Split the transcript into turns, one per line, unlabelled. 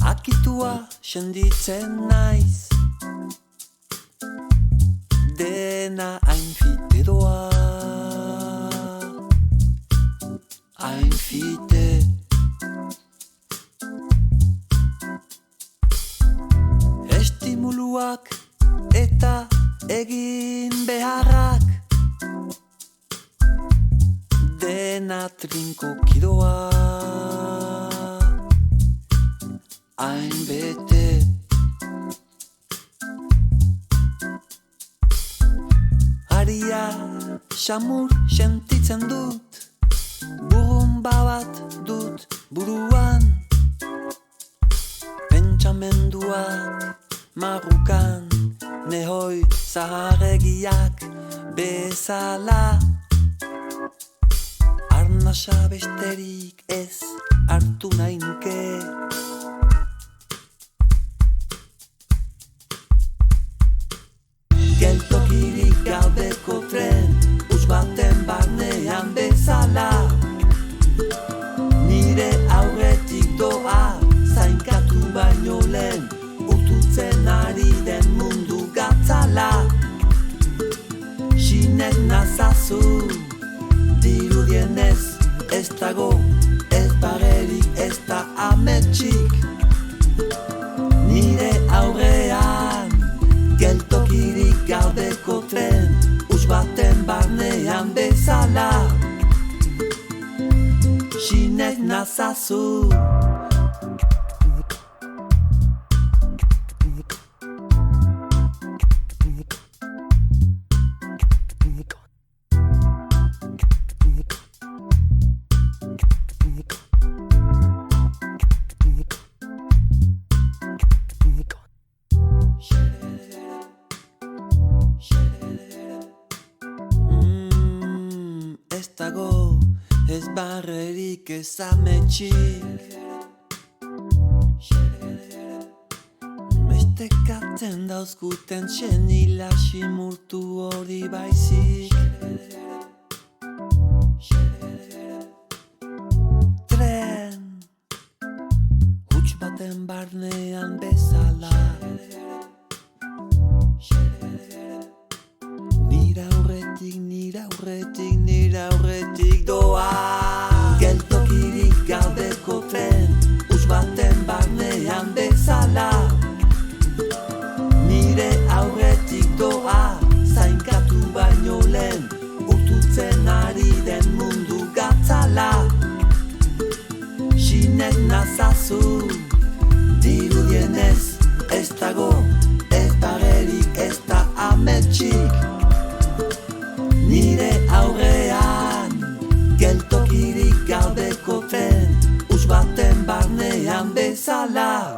Akitua senditzen naiz, dena hain fite doa, hain fite. Estimuluak eta egin beharrak, dena trinkoki doa, hain bete. Aria xamur sentitzen dut, burrumba bat dut buruan, pentsamenduak marrukan, nehoi zaharregiak bezala. Arnasa besterik ez hartu nahi nuke, geltokirik gabeko tren, us baten barnean bezala. Nire aurretik doa, zainkatu baino lehen, urtutzen ari den mundu gatzala. Sinez nazazu, dirudienez ez dago, ez barerik ez da ametsik. Nire aurrean, geltokirik gabeko tren, us baten barnean bezala. Sinez nazazu. Ez dago, ez barrerik ez ametsik. Bestekatzen dauzkuten txenila simurtu hori baizik. Tren, huts baten barnean bezala. Nire aurretik doa, geltokirik gabeko tren, us baten barnean bezala. Nire aurretik doa, zainkatu baino lehen, urtutzen ari den mundu gatzala. Sinez nazazu, dirudienez ez dago, ez barerik ez da ametsik. Nire aurrean, geltokirik gabeko tren, us baten barnean bezala.